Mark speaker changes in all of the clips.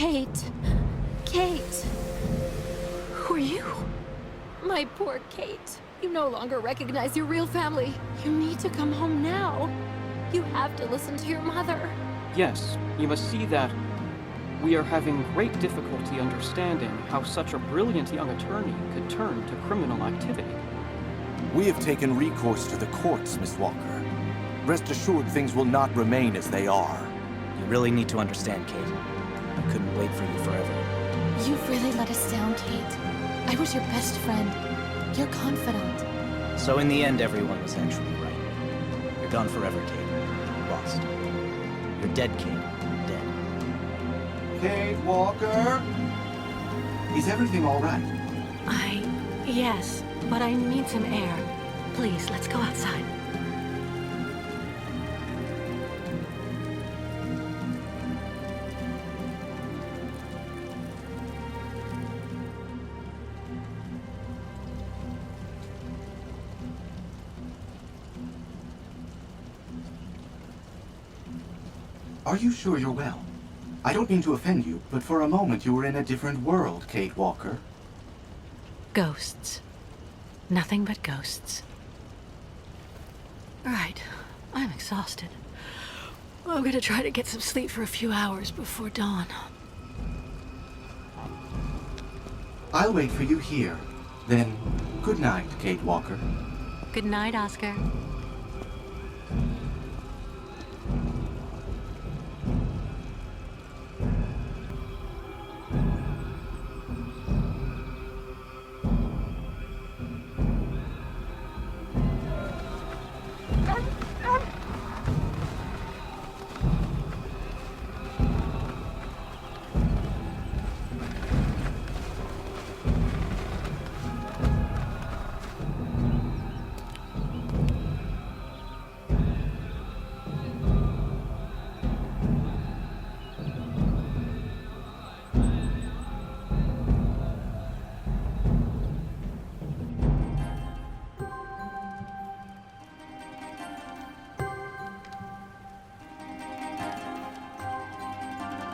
Speaker 1: Kate. Kate.
Speaker 2: Who are you?
Speaker 1: My poor Kate. You no longer recognize your real family. You need to come home now. You have to listen to your mother.
Speaker 3: Yes, you must see that we are having great difficulty understanding how such a brilliant young attorney could turn to criminal activity.
Speaker 4: We have taken recourse to the courts, Miss Walker. Rest assured things will not remain as they are.
Speaker 5: You really need to understand, Kate. I couldn't wait for you forever.
Speaker 1: You've really let us down, Kate. I was your best friend. Your confidant.
Speaker 5: So in the end, everyone was actually right. You're gone forever, Kate. Lost. You're dead, Kate. Dead.
Speaker 6: Kate Walker? Is everything all right?
Speaker 2: Yes, but I need some air. Please, let's go outside.
Speaker 6: Are you sure you're well? I don't mean to offend you, but for a moment you were in a different world, Kate Walker.
Speaker 2: Ghosts. Nothing but ghosts. Right. I'm exhausted. I'm gonna try to get some sleep for a few hours before dawn.
Speaker 6: I'll wait for you here. Then, good night, Kate Walker.
Speaker 2: Good night, Oscar.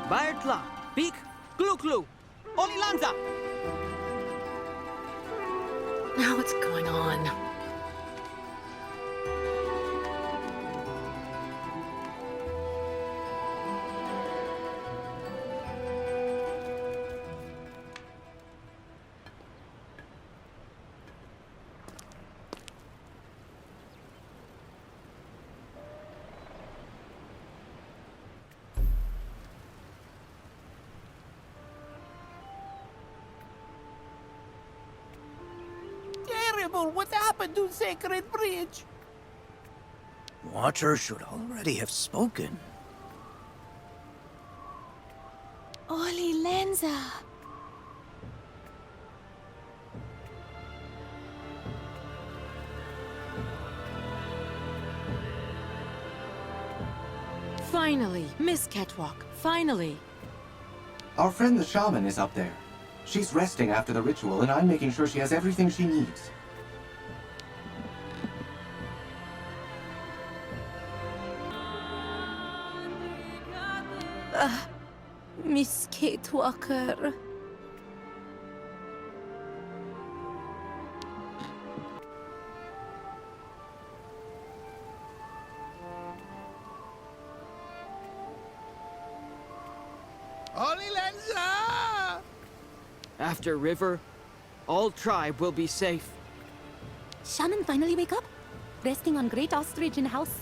Speaker 7: Baertla, Peak, Klu, Olilanza!
Speaker 2: Now what's going on?
Speaker 7: What happened to Sacred Bridge?
Speaker 5: Water should already have spoken.
Speaker 1: Oli Lenza. Finally, Miss Catwalk, finally.
Speaker 6: Our friend the shaman is up there. She's resting after the ritual, and I'm making sure she has everything she needs.
Speaker 1: Miss Kate Walker.
Speaker 7: Olilanza!
Speaker 3: After River, all tribe will be safe.
Speaker 1: Shaman finally wake up? Resting on Great Ostrich in house?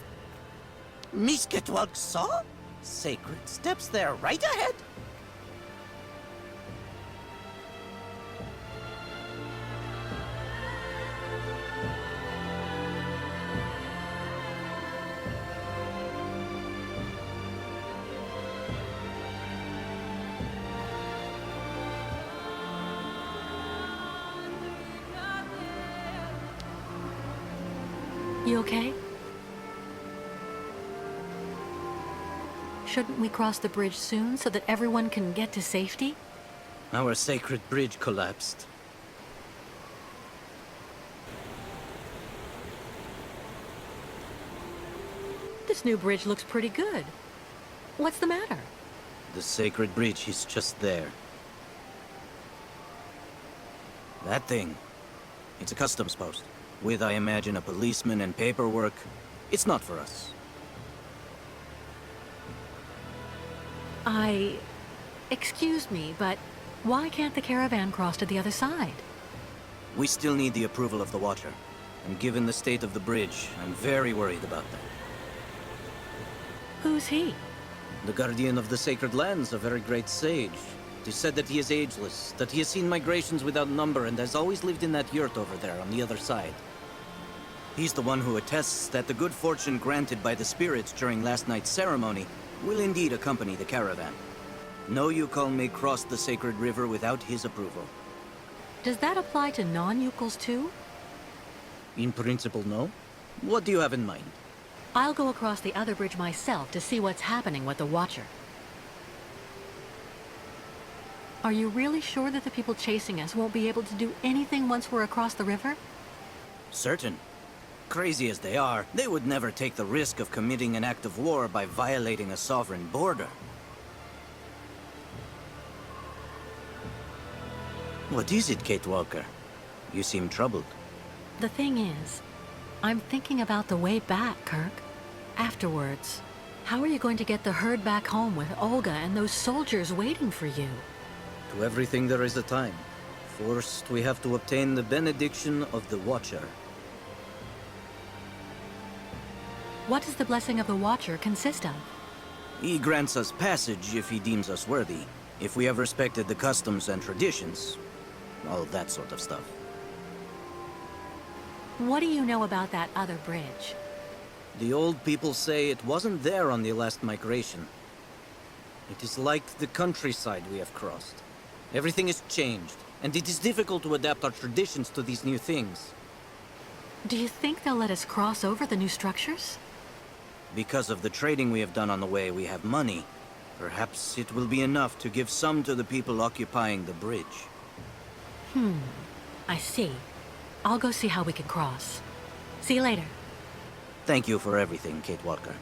Speaker 7: Miss Ketwalk saw? Sacred steps there right ahead.
Speaker 2: You okay? Shouldn't we cross the bridge soon so that everyone can get to safety?
Speaker 5: Our sacred bridge collapsed.
Speaker 2: This new bridge looks pretty good. What's the matter?
Speaker 5: The sacred bridge is just there. That thing. It's a customs post. With, I imagine, a policeman and paperwork. It's not for us.
Speaker 2: Excuse me, but why can't the caravan cross to the other side?
Speaker 5: We still need the approval of the Watcher. And given the state of the bridge, I'm very worried about that.
Speaker 2: Who's he?
Speaker 5: The guardian of the sacred lands, a very great sage. It is said that he is ageless, that he has seen migrations without number and has always lived in that yurt over there on the other side. He's the one who attests that the good fortune granted by the spirits during last night's ceremony will indeed accompany the caravan. No Yukon may cross the sacred river without his approval.
Speaker 2: Does that apply to non-Yukons too?
Speaker 5: In principle, no. What do you have in mind?
Speaker 2: I'll go across the other bridge myself to see what's happening with the Watcher. Are you really sure that the people chasing us won't be able to do anything once we're across the river?
Speaker 5: Certain. Crazy as they are, they would never take the risk of committing an act of war by violating a sovereign border. What is it, Kate Walker? You seem troubled.
Speaker 2: The thing is, I'm thinking about the way back, Kirk. Afterwards, how are you going to get the herd back home with Olga and those soldiers waiting for you?
Speaker 5: To everything there is a time. First, we have to obtain the benediction of the Watcher.
Speaker 2: What does the blessing of the Watcher consist of?
Speaker 5: He grants us passage if he deems us worthy, if we have respected the customs and traditions, all that sort of stuff.
Speaker 2: What do you know about that other bridge?
Speaker 5: The old people say it wasn't there on the last migration. It is like the countryside we have crossed. Everything is changed, and it is difficult to adapt our traditions to these new things.
Speaker 2: Do you think they'll let us cross over the new structures?
Speaker 5: Because of the trading we have done on the way, we have money. Perhaps it will be enough to give some to the people occupying the bridge.
Speaker 2: I see. I'll go see how we can cross. See you later.
Speaker 5: Thank you for everything, Kate Walker.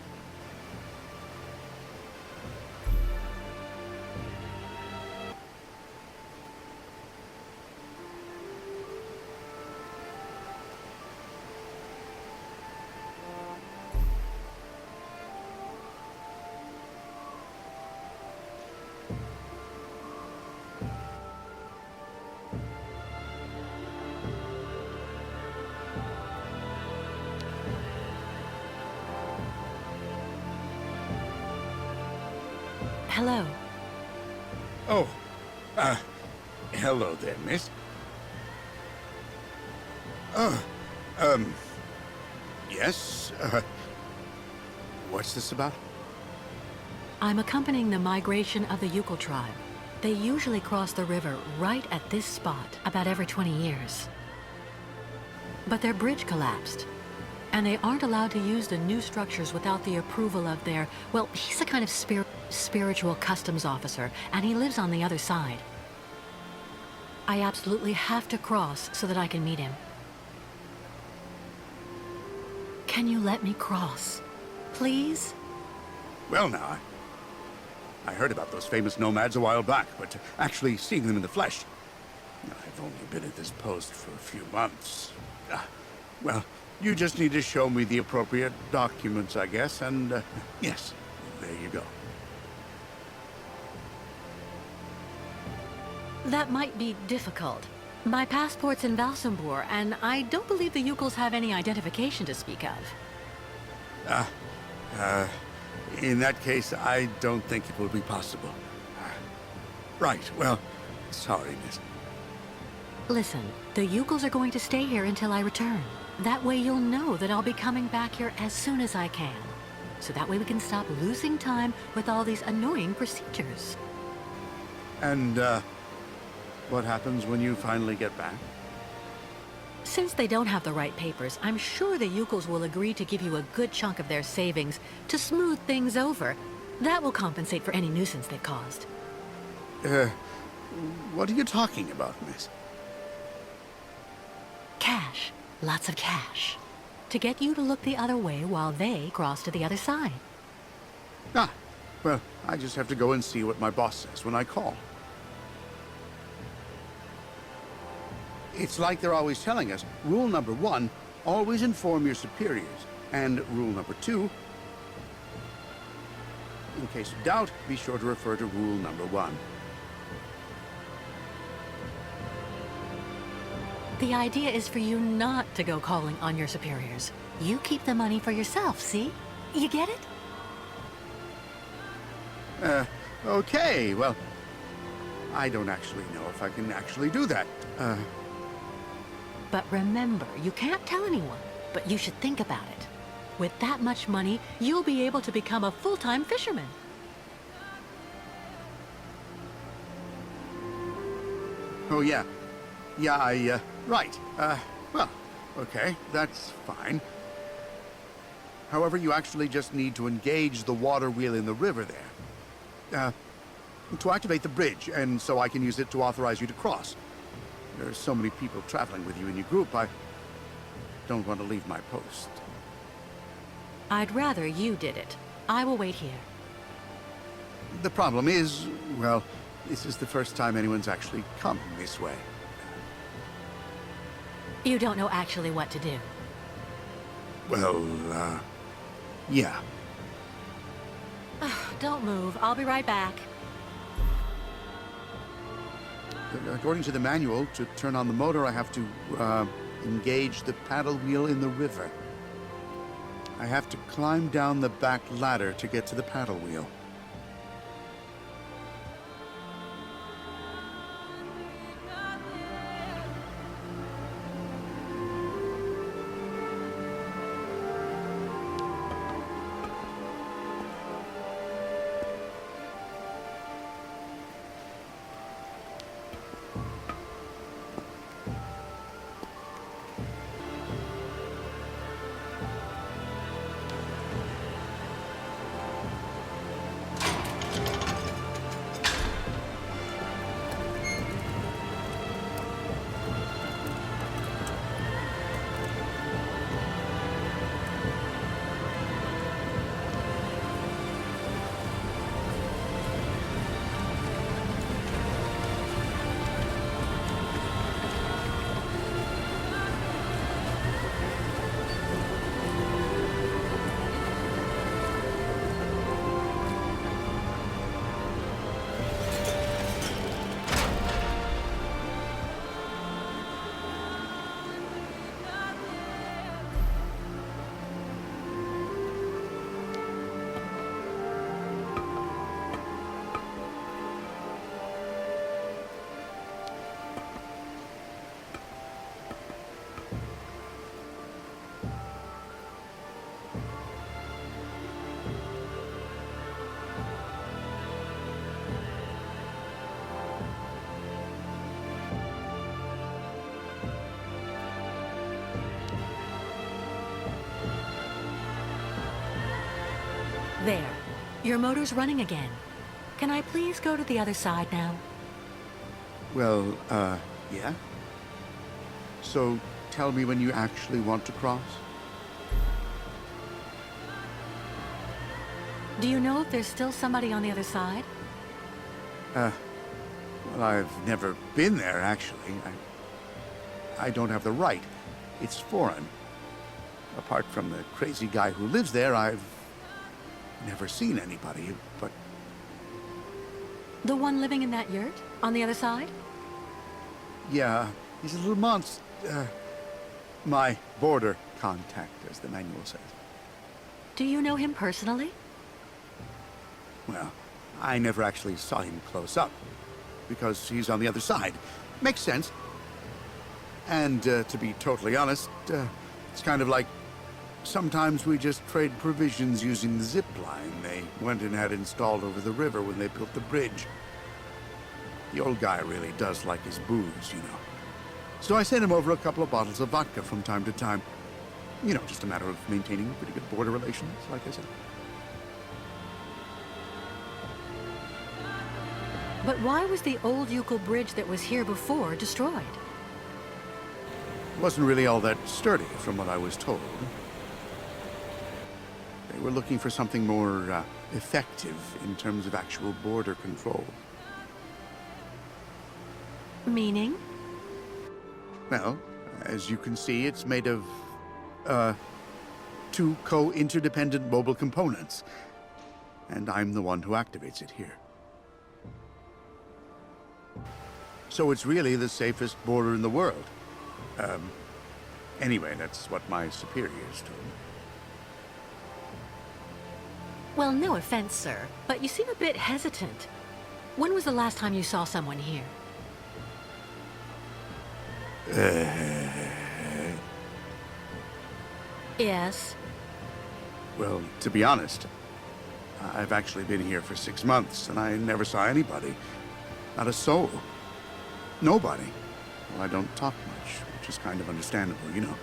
Speaker 2: Hello.
Speaker 8: Oh, hello there, miss. Yes, what's this about?
Speaker 2: I'm accompanying the migration of the Yukon tribe. They usually cross the river right at this spot about every 20 years. But their bridge collapsed, and they aren't allowed to use the new structures without the approval of their... Well, he's a kind of spiritual customs officer, and he lives on the other side. I absolutely have to cross so that I can meet him. Can you let me cross? Please?
Speaker 8: Well, now, I heard about those famous nomads a while back, but actually seeing them in the flesh... I've only been at this post for a few months. Well, you just need to show me the appropriate documents, I guess, and, yes, there you go.
Speaker 2: That might be difficult. My passport's in Valsambor, and I don't believe the Yukons have any identification to speak of.
Speaker 8: In that case, I don't think it will be possible. Right, well, sorry, miss.
Speaker 2: Listen, the Yukons are going to stay here until I return. That way you'll know that I'll be coming back here as soon as I can. So that way we can stop losing time with all these annoying procedures.
Speaker 8: And, what happens when you finally get back?
Speaker 2: Since they don't have the right papers, I'm sure the Yukons will agree to give you a good chunk of their savings to smooth things over. That will compensate for any nuisance they've caused.
Speaker 8: What are you talking about, miss?
Speaker 2: Cash. Lots of cash. To get you to look the other way while they cross to the other side.
Speaker 8: Ah, Well, I just have to go and see what my boss says when I call. It's like they're always telling us, rule number 1, always inform your superiors. And rule number 2, in case of doubt, be sure to refer to rule number 1.
Speaker 2: The idea is for you not to go calling on your superiors. You keep the money for yourself, see? You get it?
Speaker 8: Okay, well, I don't actually know if I can actually do that.
Speaker 2: But remember, you can't tell anyone, but you should think about it. With that much money, you'll be able to become a full-time fisherman.
Speaker 8: Oh, yeah. Yeah, right. Well, okay, that's fine. However, you actually just need to engage the water wheel in the river there. To activate the bridge, and so I can use it to authorize you to cross. There are so many people traveling with you in your group, I don't want to leave my post.
Speaker 2: I'd rather you did it. I will wait here.
Speaker 8: The problem is, well, this is the first time anyone's actually come this way.
Speaker 2: You don't know actually what to do.
Speaker 8: Well, yeah.
Speaker 2: Don't move. I'll be right back.
Speaker 8: According to the manual, to turn on the motor, I have to, engage the paddle wheel in the river. I have to climb down the back ladder to get to the paddle wheel.
Speaker 2: There. Your motor's running again. Can I please go to the other side now?
Speaker 8: Well, yeah? So, tell me when you actually want to cross?
Speaker 2: Do you know if there's still somebody on the other side?
Speaker 8: Well, I've never been there, actually. I don't have the right. It's foreign. Apart from the crazy guy who lives there, I've never seen anybody, but...
Speaker 2: The one living in that yurt? On the other side?
Speaker 8: Yeah, he's a little monster. My border contact, as the manual says.
Speaker 2: Do you know him personally?
Speaker 8: Well, I never actually saw him close up, because he's on the other side. Makes sense. And, to be totally honest, it's kind of like sometimes we just trade provisions using the zip line they went and had installed over the river when they built the bridge. The old guy really does like his booze, you know. So I sent him over a couple of bottles of vodka from time to time. You know, just a matter of maintaining pretty good border relations, like I said.
Speaker 2: But why was the old Yucol bridge that was here before destroyed?
Speaker 8: It wasn't really all that sturdy, from what I was told. They were looking for something more effective in terms of actual border control.
Speaker 2: Meaning?
Speaker 8: Well, as you can see, it's made of, two co-interdependent mobile components. And I'm the one who activates it here. So it's really the safest border in the world. Anyway, that's what my superiors told me.
Speaker 2: Well, no offense, sir, but you seem a bit hesitant. When was the last time you saw someone here? Yes.
Speaker 8: Well, to be honest, I've actually been here for 6 months, and I never saw anybody. Not a soul. Nobody. Well, I don't talk much, which is kind of understandable, you know.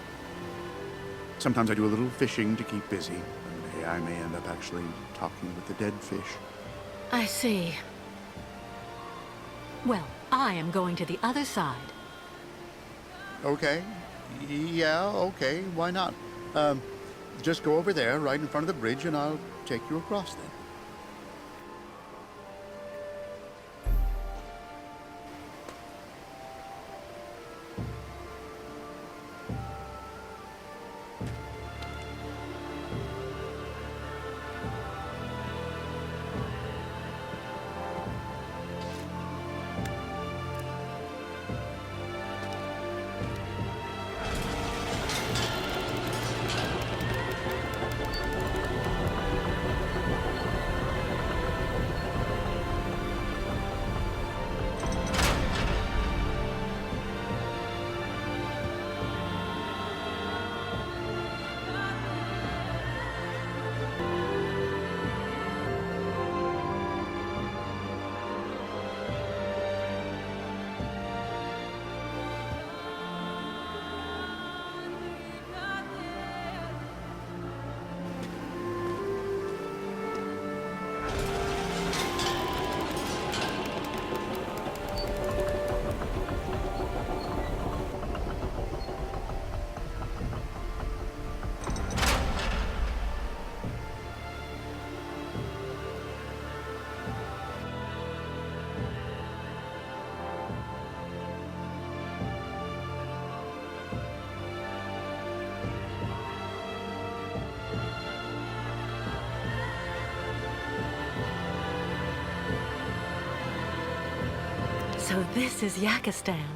Speaker 8: Sometimes I do a little fishing to keep busy, and I may end up actually talking with the dead fish.
Speaker 2: I see. Well, I am going to the other side.
Speaker 8: Okay. Yeah, okay, why not? Just go over there, right in front of the bridge, and I'll take you across then.
Speaker 2: So this is Yakistan.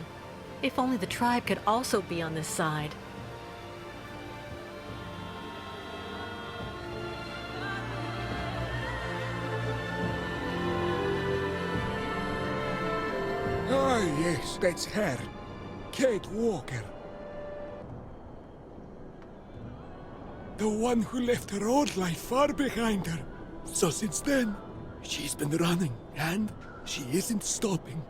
Speaker 2: If only the tribe could also be on this side.
Speaker 9: Ah, yes, that's her. Kate Walker. The one who left her old life far behind her. So since then, she's been running, and she isn't stopping.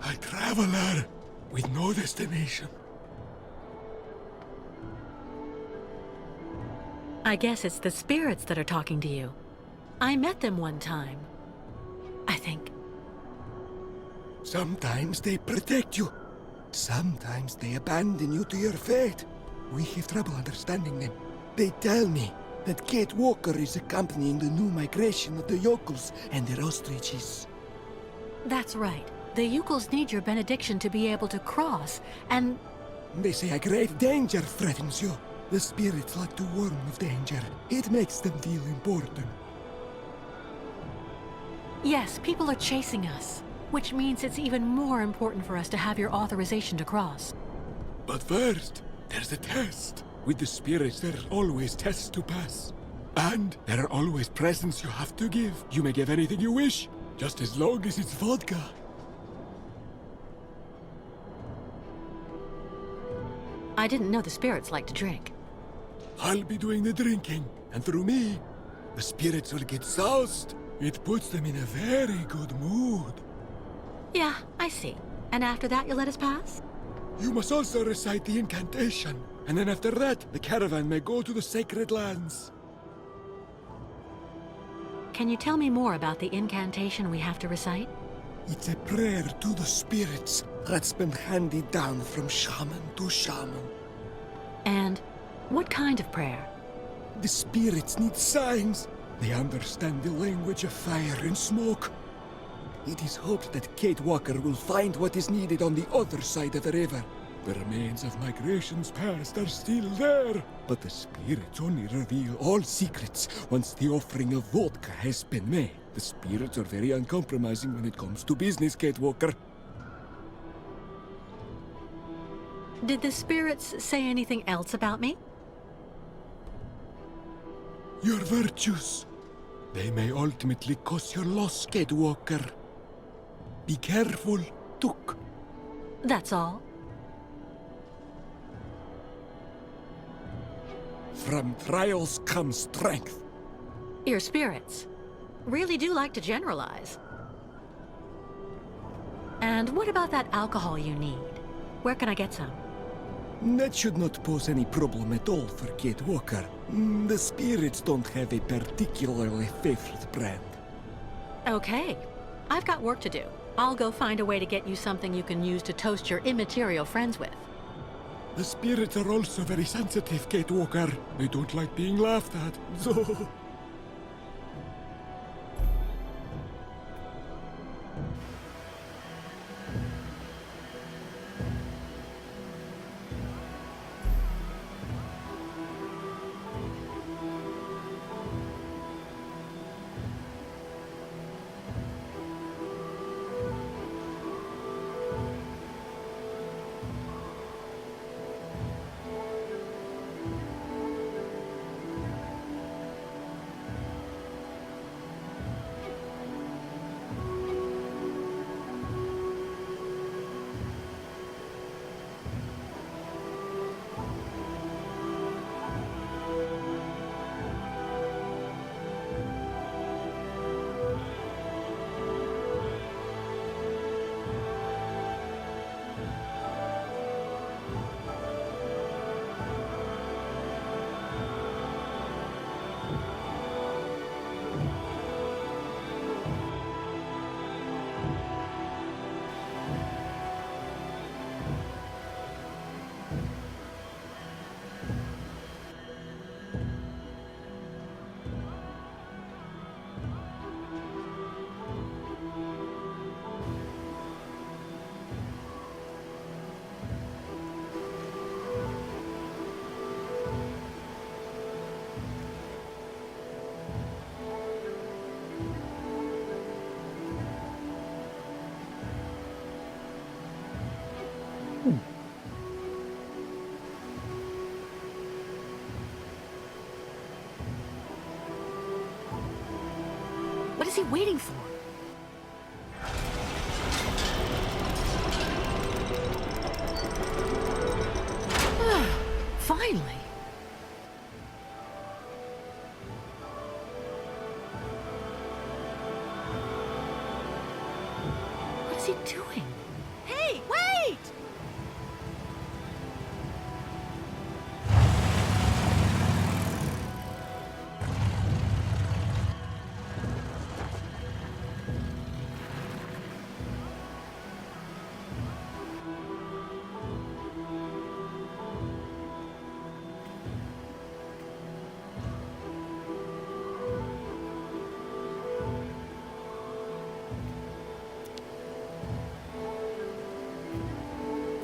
Speaker 9: A traveler with no destination.
Speaker 2: I guess it's the spirits that are talking to you. I met them one time. I think.
Speaker 9: Sometimes they protect you. Sometimes they abandon you to your fate. We have trouble understanding them. They tell me that Kate Walker is accompanying the new migration of the yokels and their ostriches.
Speaker 2: That's right. The Yukels need your benediction to be able to cross, and...
Speaker 9: They say a great danger threatens you. The spirits like to warn of danger. It makes them feel important.
Speaker 2: Yes, people are chasing us, which means it's even more important for us to have your authorization to cross.
Speaker 9: But first, there's a test. With the spirits, there are always tests to pass. And there are always presents you have to give. You may give anything you wish, just as long as it's vodka.
Speaker 2: I didn't know the spirits like to drink.
Speaker 9: I'll be doing the drinking, and through me, the spirits will get soused. It puts them in a very good mood.
Speaker 2: Yeah, I see. And after that, you'll let us pass?
Speaker 9: You must also recite the incantation, and then after that, the caravan may go to the sacred lands.
Speaker 2: Can you tell me more about the incantation we have to recite?
Speaker 9: It's a prayer to the spirits that's been handed down from shaman to shaman.
Speaker 2: And What kind of prayer?
Speaker 9: The spirits need signs. They understand the language of fire and smoke. It is hoped that Kate Walker will find what is needed on the other side of the river. The remains of migrations past are still there, but the spirits only reveal all secrets once the offering of vodka has been made. The spirits are very uncompromising when it comes to business, Kate Walker.
Speaker 2: Did the spirits say anything else about me?
Speaker 9: Your virtues. They may ultimately cause your loss, Kate Walker. Be careful, Took.
Speaker 2: That's all.
Speaker 9: From trials comes strength.
Speaker 2: Your spirits really do like to generalize. And what about that alcohol you need? Where can I get some?
Speaker 9: That should not pose any problem at all for Kate Walker. The spirits don't have a particularly favorite brand.
Speaker 2: Okay. I've got work to do. I'll go find a way to get you something you can use to toast your immaterial friends with.
Speaker 9: The spirits are also very sensitive, Kate Walker. They don't like being laughed at, so...
Speaker 2: What is he waiting for? Finally. What is he doing? Hey, wait!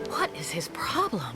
Speaker 2: What is his problem?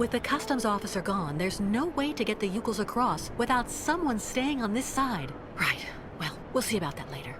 Speaker 2: With the customs officer gone, there's no way to get the Yukels across without someone staying on this side. Right. Well, we'll see about that later.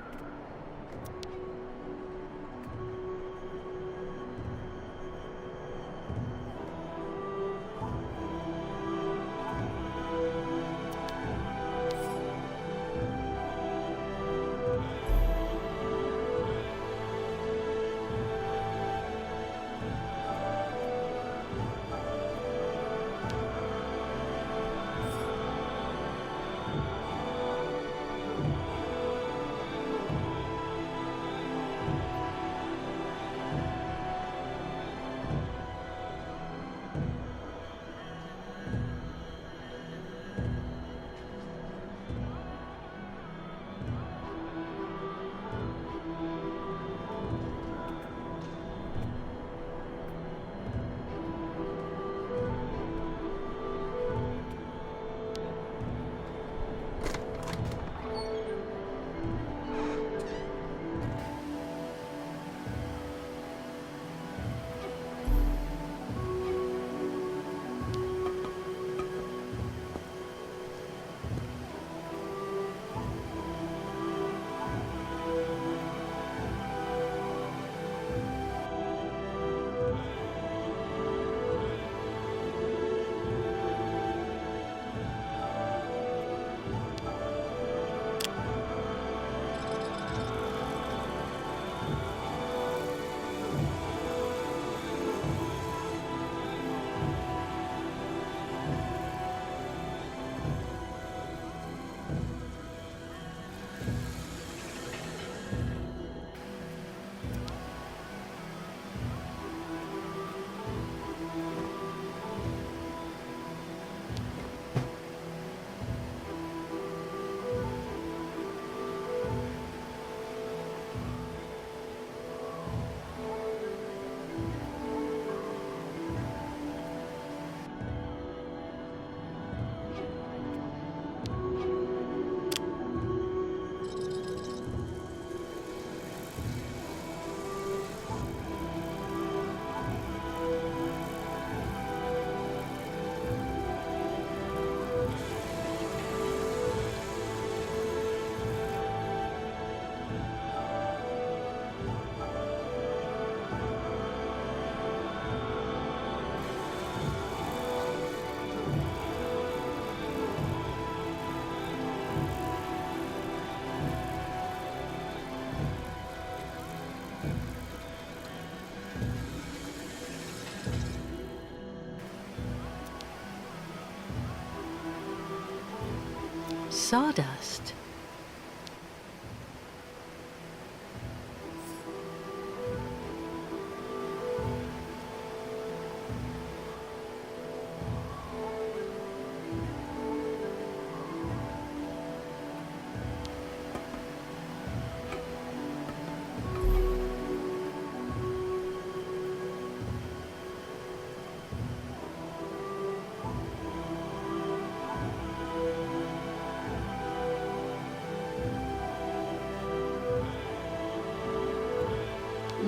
Speaker 2: Sawdust.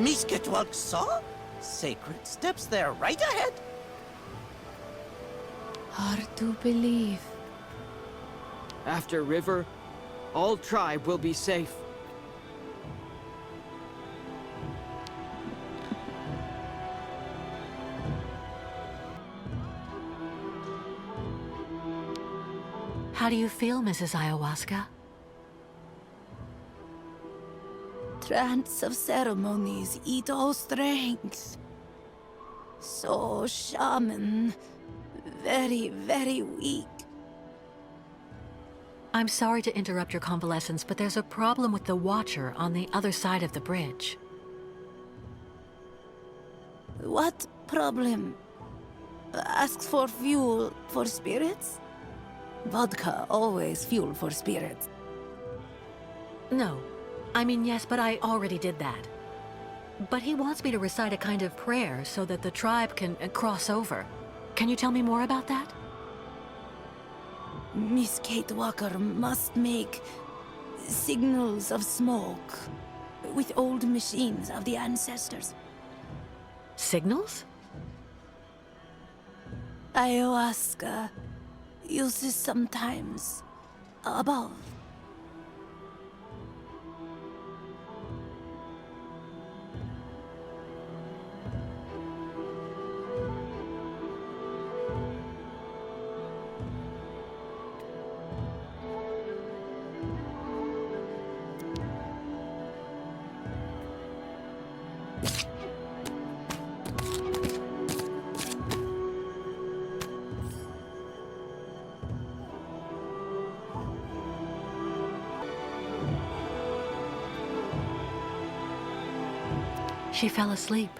Speaker 7: Miskatwalk saw? Sacred steps there, right ahead.
Speaker 1: Hard to believe.
Speaker 3: After River, all tribe will be safe.
Speaker 2: How do you feel, Mrs. Ayahuasca?
Speaker 1: Trance of ceremonies eat all strength. So, shaman, very, very weak.
Speaker 2: I'm sorry to interrupt your convalescence, but there's a problem with the Watcher on the other side of the bridge.
Speaker 1: What problem? Asks for fuel for spirits? Vodka always fuel for spirits.
Speaker 2: No. I mean, yes, but I already did that. But he wants me to recite a kind of prayer so that the tribe can cross over. Can you tell me more about that?
Speaker 1: Miss Kate Walker must make signals of smoke with old machines of the ancestors.
Speaker 2: Signals?
Speaker 1: Ayahuasca uses sometimes above.
Speaker 2: She fell asleep.